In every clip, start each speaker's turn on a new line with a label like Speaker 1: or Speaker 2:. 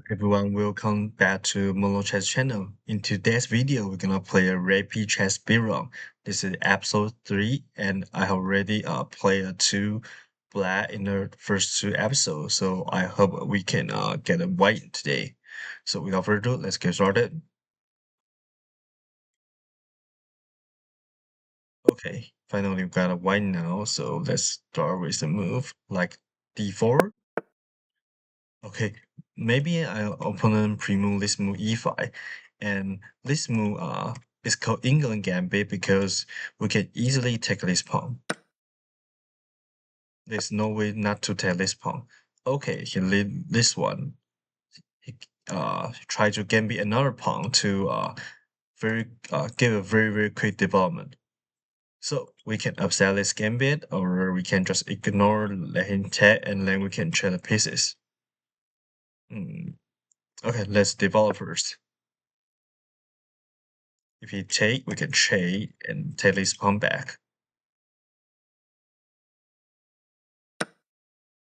Speaker 1: Everyone, welcome back to Molo Chess channel. In today's video, we're gonna play a rapid chess speedrun. This is episode 3, and I have already played two black in the first two episodes, so I hope we can get a white today. So without further ado, let's get started. Okay, finally we got a white now, so let's start with the move, like d4. Okay, maybe I opponent pre-move this move e5, and this move is called Englund Gambit because we can easily take this pawn. There's no way not to take this pawn. Okay, he lead this one. He try to gambit another pawn to give a very quick development. So we can upset this gambit, or we can just ignore, let him take, and then we can trade the pieces. Okay, let's develop first. If he take, we can trade and take this pawn back.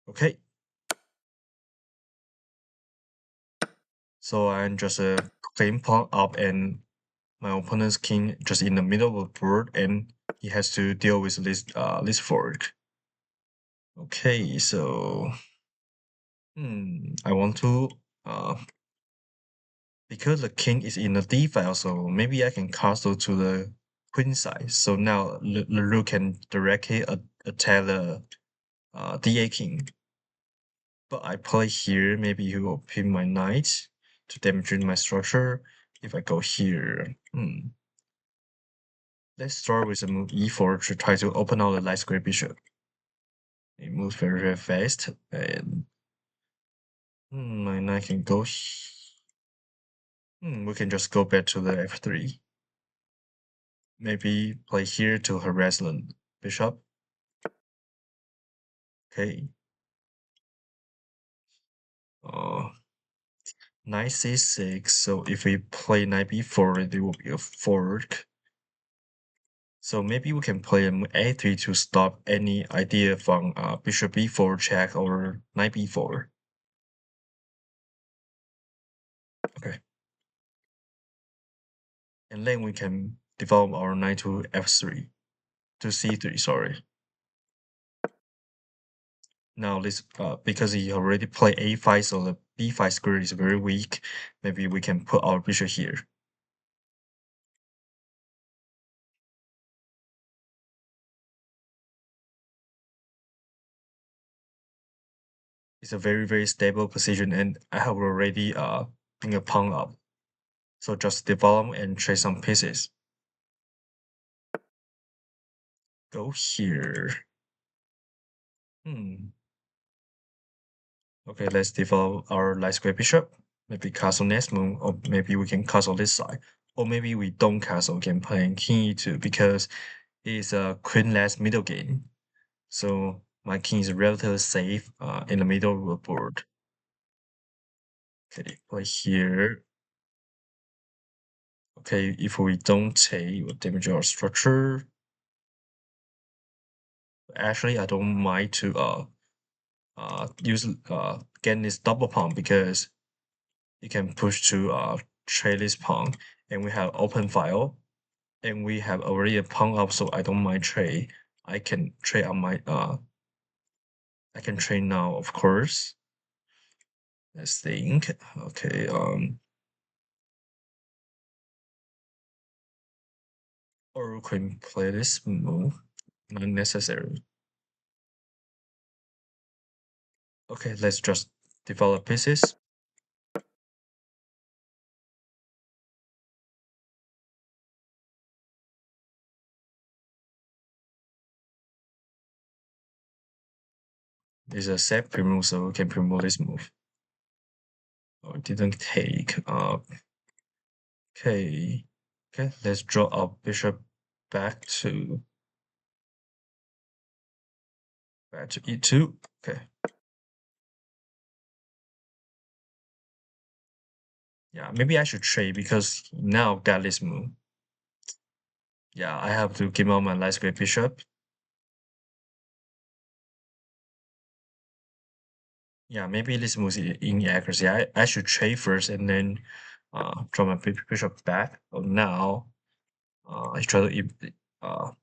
Speaker 1: Okay. So I'm just a clean pawn up, and my opponent's king just in the middle of the board, and he has to deal with this fork. Okay, so I want to because the king is in the d file, so maybe I can castle to the queen side. So now the rook can directly attack the da king. But I play here, maybe he will pin my knight to damage my structure. If I go here, let's start with the move e4 to try to open out the light square bishop. It moves very fast, and my knight can go. We can just go back to the f3. Maybe play here to harass the bishop. Okay. Uh, Knight c6. So if we play knight b4, it will be a fork. So maybe we can play a3 to stop any idea from bishop b4 check or knight b4. Okay. And then we can develop our knight to f3, to c3, sorry. Now this, because he already played a5, so the b5 square is very weak, maybe we can put our bishop here. It's a very stable position, and I have already been a pawn up. So just develop and trade some pieces. Go here. Okay, let's develop our light square bishop. Maybe castle next move, or maybe we can castle this side. Or maybe we don't castle, can play king e2 because it's a queenless middle game. So my king is relatively safe in the middle of the board. Okay, play here. Okay, if we don't take, it will damage our structure. Actually, I don't mind to use get this double pawn because you can push to trade this pawn, and we have open file, and we have already a pawn up, so I don't mind trade. I can trade on my I can trade now, of course. Let's think. Okay, or we can play this move. Not necessary. Okay, let's just develop pieces. It's a set pre-move, so we can pre-move this move. Oh, it didn't take. Okay. Okay, let's draw our bishop back to e2. Okay. Yeah, maybe I should trade because now got this move. Yeah, I have to give out my light square bishop. Yeah, maybe this move is inaccuracy. I should trade first and then draw my bishop back. Oh, now I try to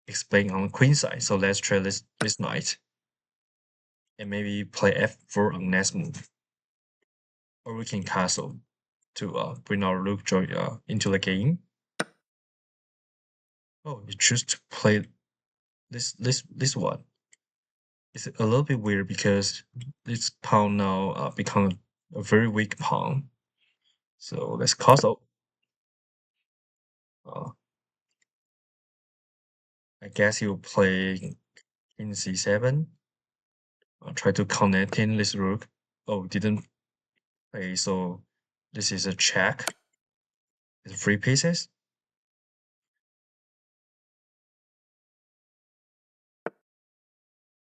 Speaker 1: explain on the queen side. So let's try this knight and maybe play f4 on next move, or we can castle to bring our rook joy into the game. Oh, you choose to play this one. It's a little bit weird because this pawn now become a very weak pawn. So let's castle. Uh, I guess he'll play in c7. Try to connect in this rook. Oh, didn't play. So this is a check. It's three pieces.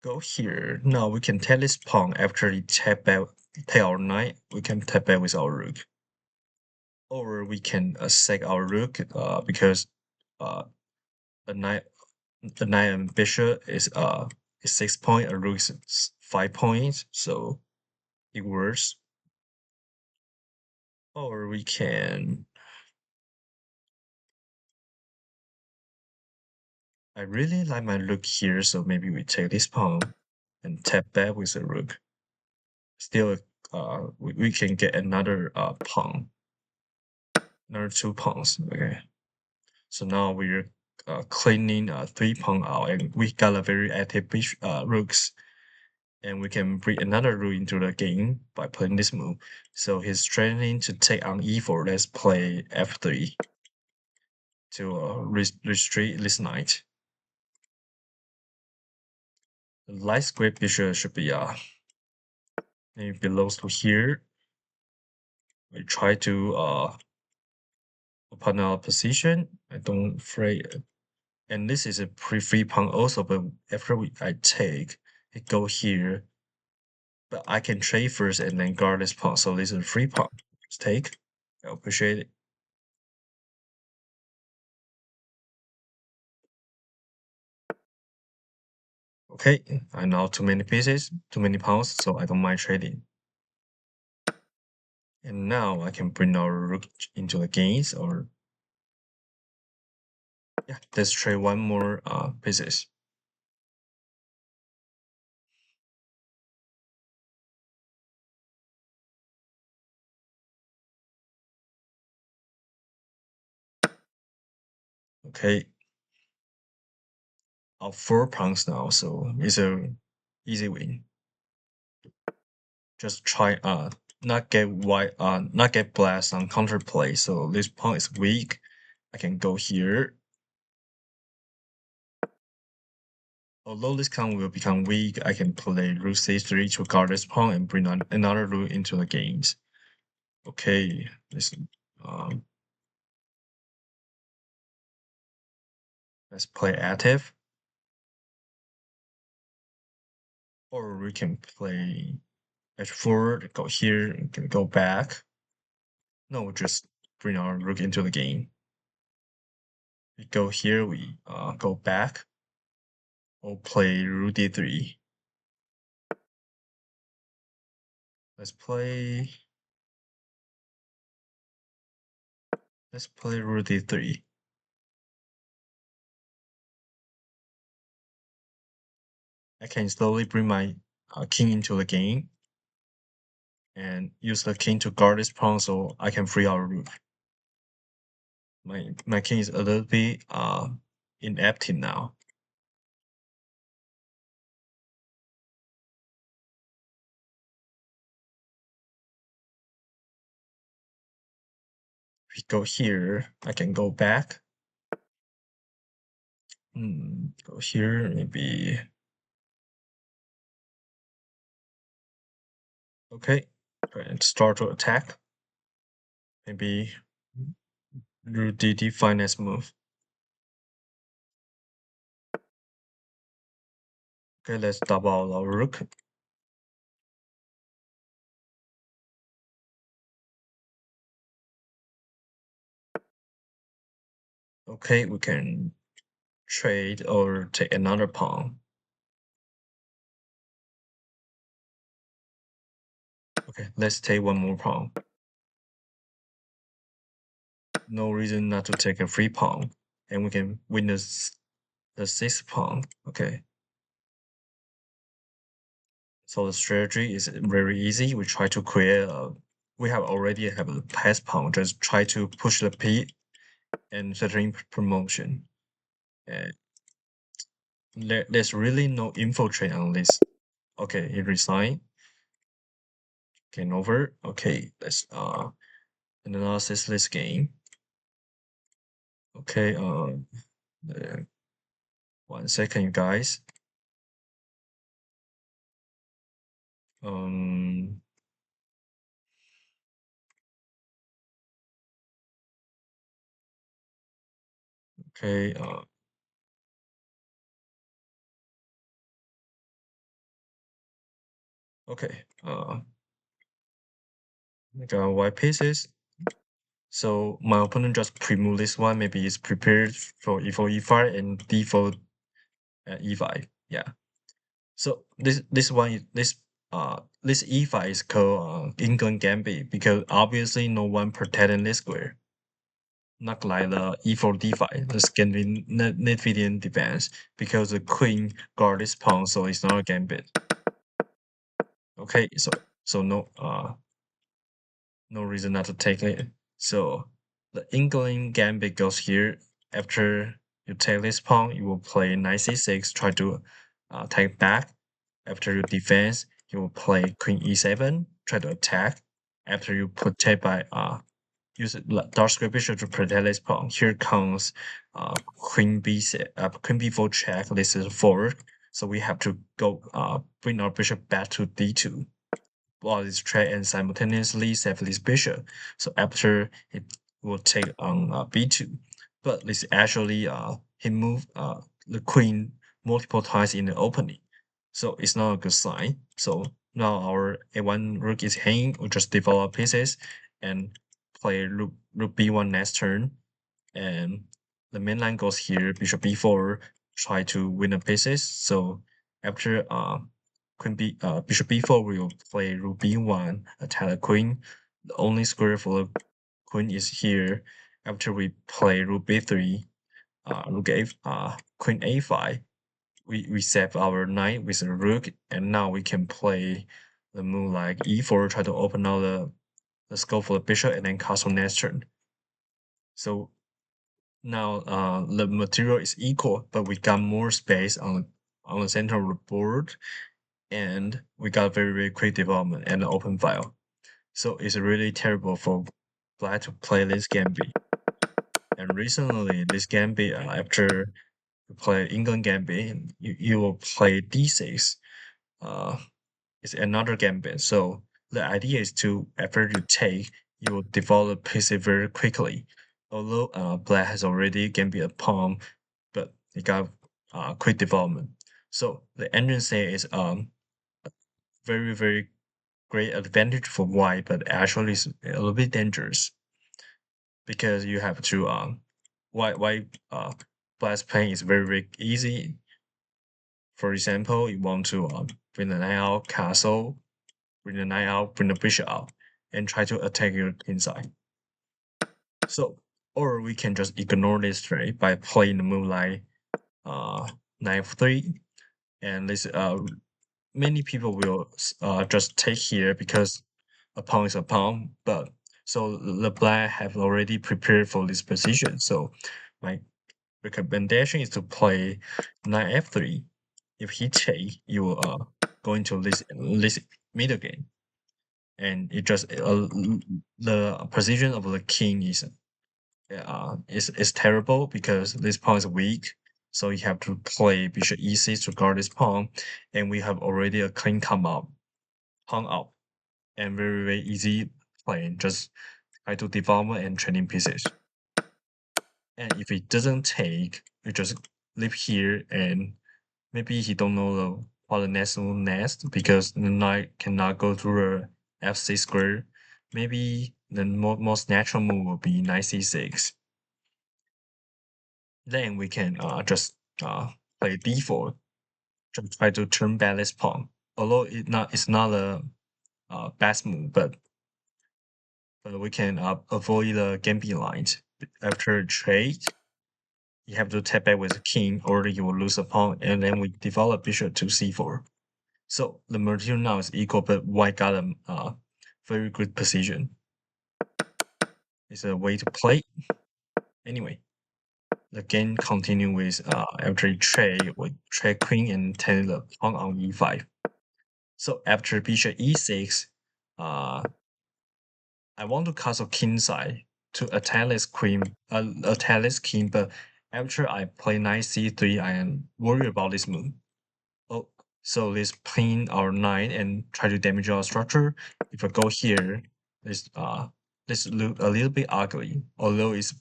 Speaker 1: Go here. Now we can take this pawn after he take our knight. We can tap back with our rook, or we can sack our rook because uh, a knight, and bishop is 6 point, a rook is 5 points, so it works. Or we can. I really like my rook here, so maybe we take this pawn and tap back with a rook. Still, we can get another pawn, another 2 pawns. Okay. So now we're cleaning 3 pawn out, and we got a very active rooks, and we can bring another rook into the game by playing this move. So he's threatening to take on e4. Let's play f3 to restrict this knight. The light square bishop should be maybe below to here. We try to open our position. I don't afraid. And this is a pre-free pawn also, but after I take, it go here. But I can trade first and then guard this pawn. So this is a free pawn. Let's take. I appreciate it. Okay, I know too many pieces, too many pawns, so I don't mind trading. And now I can bring our rook into the games, or yeah, let's trade one more pieces. Okay, our 4 pawns now, so it's a easy win. Just try not get white not get blast on counterplay. So this pawn is weak. I can go here. Although this pawn will become weak, I can play rook c3 to guard this pawn and bring on another rook into the games. Okay, um, let's play active. Or we can play h4, go here, and can go back. No, just bring our rook into the game. We go here, we go back, or play rook d3. Let's play rook d3. I can slowly bring my king into the game and use the king to guard this pawn so I can free our rook. My king is a little bit inactive now. If we go here, I can go back. Go here, maybe. Okay, and start to attack. Maybe rook d finance move. Okay, let's double our rook. Okay, we can trade or take another pawn. Okay, let's take one more pawn. No reason not to take a free pawn, and we can win the sixth pawn. Okay. So the strategy is very easy. We try to create a. We have already have a pass pawn. Just try to push the p and certain promotion. And there's really no infiltrate on this. Okay, it resigned. Game over. Okay, let's analysis this game. Okay, 1 second, you guys. Um, okay, okay, I got white pieces. So my opponent just pre-move this one. Maybe he's prepared for e4, e5, and d4, e5. Yeah. So this one this e5 is called Englund Gambit because obviously no one protecting this square. Not like the e4 d5, the Scandinavian defense, because the queen guard this pawn, so it's not a gambit. Okay, so no reason not to take it. So the England gambit goes here. After you take this pawn, you will play knight c6, try to take back. After you defense, you will play queen e7, try to attack. After you protect by use dark square bishop to protect this pawn. Here comes queen queen b4 check. This is forward, so we have to go bring our bishop back to d2 while it's check and simultaneously save this bishop. So after it will take on b2, but this actually he moved the queen multiple times in the opening, so it's not a good sign. So now our a1 rook is hanging. We just develop pieces and play rook b1 next turn, and the main line goes here. Bishop b4, try to win the pieces. So after bishop b4, we will play rook b1, attack the queen. The only square for the queen is here. After we play rook b3, queen a5, we save our knight with a rook, and now we can play the move like e4, try to open out the scope for the bishop, and then castle next turn. So now the material is equal, but we got more space on the center of the board, and we got very quick development and an open file. So it's really terrible for Black to play this Gambit. And recently, this Gambit, after you play England Gambit, you will play d6. It's another Gambit. So the idea is to, after you take, you will develop pieces very quickly. Although Black has already Gambit a pawn, but it got quick development. So the engine say is very great advantage for white, but actually it's a little bit dangerous because you have to white black's playing is very easy. For example, you want to bring the knight out, castle, bring the knight out, bring the bishop out, and try to attack your inside. So, or we can just ignore this trade by playing the move like knight f3, and this many people will just take here because a pawn is a pawn, but so the black have already prepared for this position. So my recommendation is to play knight f3. If he take, you will go into this middle game, and it just the position of the king is terrible because this pawn is weak. So you have to play bishop e6 to guard this pawn, and we have already a clean come up, pawn up, and very easy playing. Just try to develop and training pieces. And if it doesn't take, you just leave here, and maybe he don't know what the next move next because the knight cannot go through a f6 square. Maybe the most natural move will be knight c6. Then we can just play d4, just try to turn back this pawn. Although it's not a best move, but we can avoid the gambit lines. After trade, you have to tap back with king, or you will lose a pawn, and then we develop bishop to c4. So the material now is equal, but white got a very good position. It's a way to play. Anyway, the game continue with after trade with trade queen and take the pawn on e5. So after bishop e6, I want to castle king side to attack this queen, attack this king, but after I play knight c3, I am worried about this move. Oh, so let's pin our knight and try to damage our structure. If I go here, this look a little bit ugly, although it's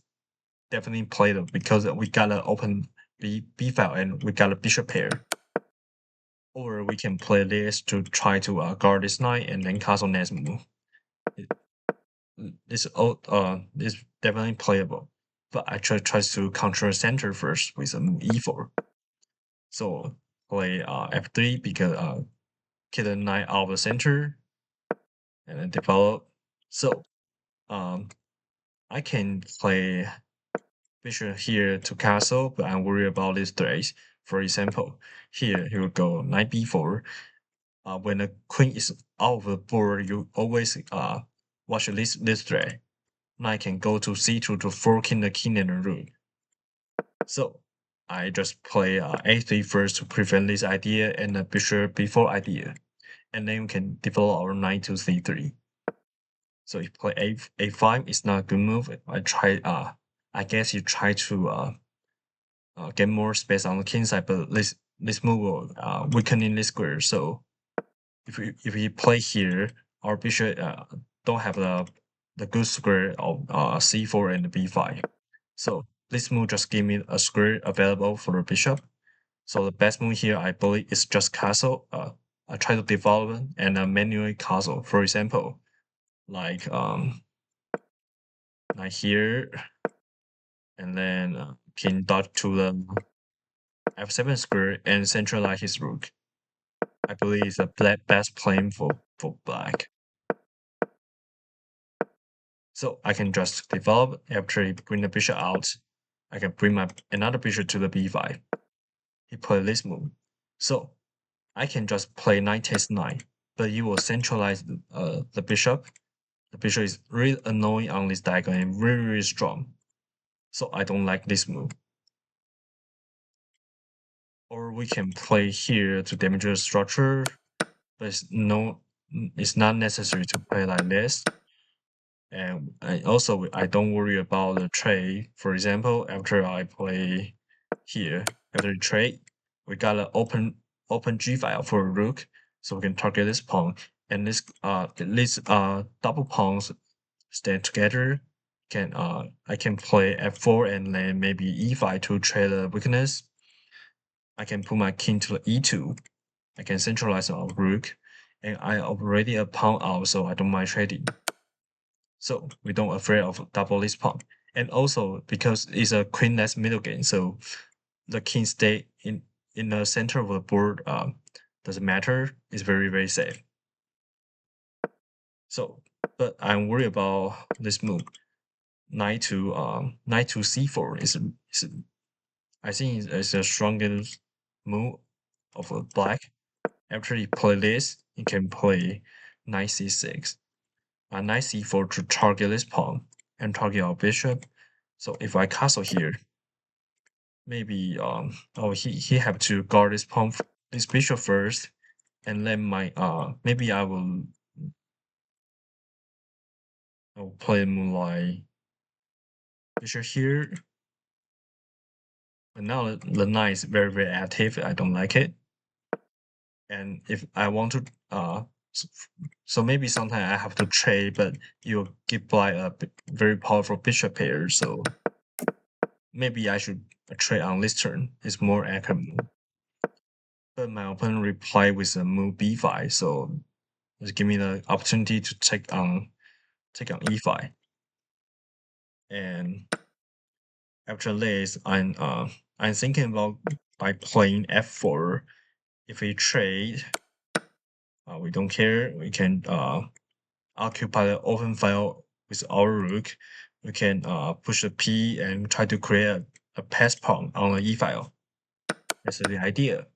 Speaker 1: definitely playable because we got an open b file and we got a bishop pair. Or we can play this to try to guard this knight and then castle next move. This definitely playable, but I try to control center first with e4. So play f3 because get the knight out of the center and then develop. So I can play bishop here to castle, but I'm worried about this threat. For example, here he will go knight b4. When the queen is out of the board, you always watch this threat. Knight can go to c2 to forking the king and the rook. So I just play a3 first to prevent this idea and the bishop b4 idea, and then we can develop our knight to c3. So if play a5 is not a good move. I guess you try to get more space on the king side, but this move will weakening this square. So if we play here, our bishop don't have the good square of c4 and b5. So this move just give me a square available for the bishop. So the best move here, I believe, is just castle. I try to develop and manually castle. For example, like here, and then king dot to the f7 square and centralize his rook. I believe it's the best plan for black. So I can just develop after he bring the bishop out. I can bring another bishop to the b5. He played this move. So I can just play knight takes knight, but you will centralize the bishop. The bishop is really annoying on this diagonal and very strong. So I don't like this move. Or we can play here to damage the structure, but it's not necessary to play like this. And also, I don't worry about the trade. For example, after I play here, after the trade, we got an open G file for a rook, so we can target this pawn. And these double pawns stand together. I can play f4 and then maybe e5 to trade the weakness. I can put my king to e2. I can centralize our rook, and I already a pawn out, so I don't mind trading. So we don't afraid of double this pawn. And also because it's a queenless middle game, so the king stay in the center of the board doesn't matter. It's very safe. So, but I'm worried about this move. Knight to c4 is I think it's the strongest move of a black. After you play this, you can play knight c6. Knight c4 to target this pawn and target our bishop. So if I castle here, maybe he have to guard this bishop first, and then maybe I will play moonlight bishop here. But now the knight is very active. I don't like it. And if I want to so maybe sometimes I have to trade, but you give by a very powerful bishop pair. So maybe I should trade on this turn. It's more accurate move. But my opponent replied with a move b5, so just give me the opportunity to take on e5. And after this, I'm thinking about by playing f4. If we trade, We don't care. We can occupy the open file with our rook. We can push the P and try to create a pass pawn on the E file. That's the idea.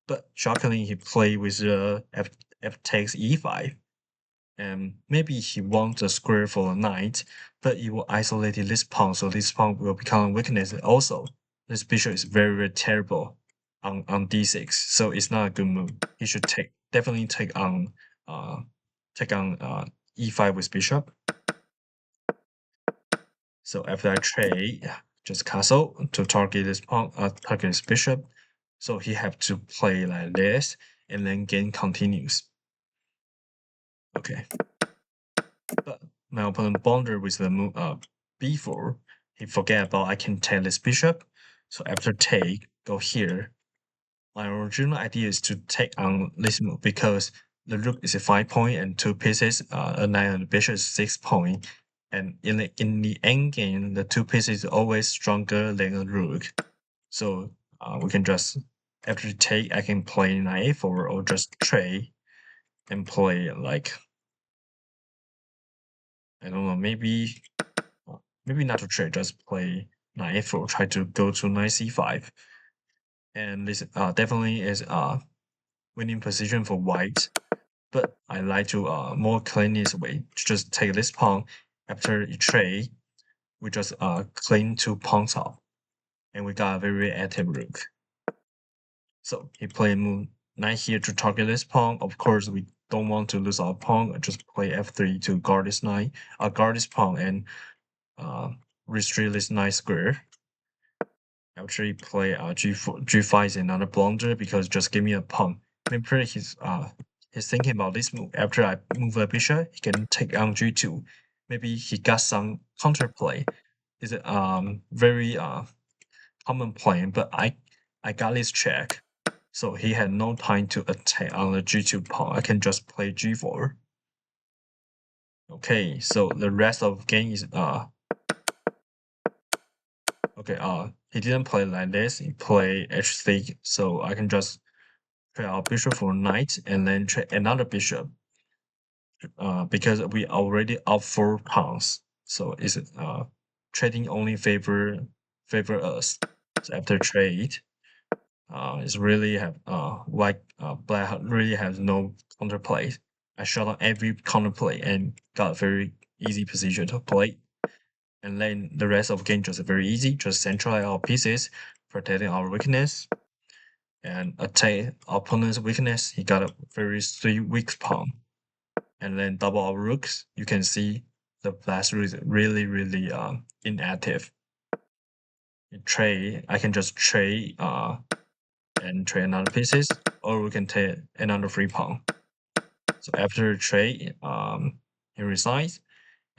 Speaker 1: But shockingly, he played with the F takes E5. And maybe he wants a square for a knight, but it will isolate this pawn, so this pawn will become a weakness also. This bishop is very, very terrible on d6, so it's not a good move. He should definitely uh, take on e5 with bishop. So after I trade, just castle to target this pawn, target this bishop. So he have to play like this, and then game continues. Okay. But my opponent blunder with the move b4. He forget about I can take this bishop. So after take, go here. My original idea is to take on this move because the rook is a 5 point and 2 pieces, a knight and a bishop is 6 point. And in the end game, the 2 pieces is always stronger than a rook. So we can just, after take, I can play knight a4 or just trade and play like, I don't know, maybe not to trade, just play knight f4, try to go to knight c5. And this definitely is a winning position for white. But I like to more cleanest way to just take this pawn. After you trade, we just clean 2 pawns off. And we got a very active rook. So he played move knight here to target this pawn. Of course, we don't want to lose our pawn. Just play f3 to guard this knight, guard this pawn, and restrict this knight square. Actually play g4, g5 is another blunder because just give me a pawn. Maybe he's thinking about this move. After I move the bishop, he can take on g2. Maybe he got some counterplay. It's very common plan, but I got this check, so he had no time to attack on the g2 pawn. I can just play g4. Okay, so the rest of game is okay, he didn't play like this. He played h3, so I can just trade our bishop for knight and then trade another bishop. Because we already up 4 pawns, so it's trading only favor us. So after trade, it's really have white black really has no counterplay. I shut on every counterplay and got a very easy position to play. And then the rest of the game just very easy, just centralize our pieces, protecting our weakness, and attack opponent's weakness. He got a very 3 weak pawn. And then double our rooks. You can see the last rook is really, really inactive. Trade, I can just trade and trade another pieces, or we can take another free pawn. So after trade, he resigns.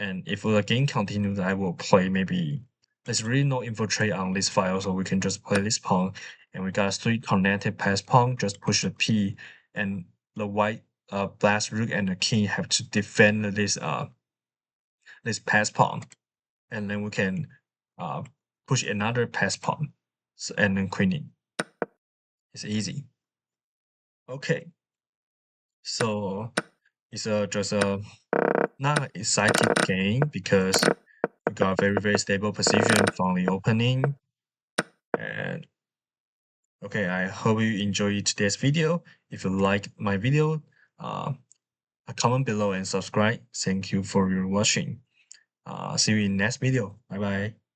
Speaker 1: And if the game continues, I will play maybe, there's really no infiltrate on this file, so we can just play this pawn. And we got 3 connected pass pawn, just push the P, and the white black rook and the king have to defend this pass pawn. And then we can push another pass pawn, so, and then queening. It's easy. Okay, so it's just a not an exciting game because we got a very, very stable position from the opening. And okay, I hope you enjoyed today's video. If you like my video, comment below and subscribe. Thank you for your watching. See you in next video. Bye bye.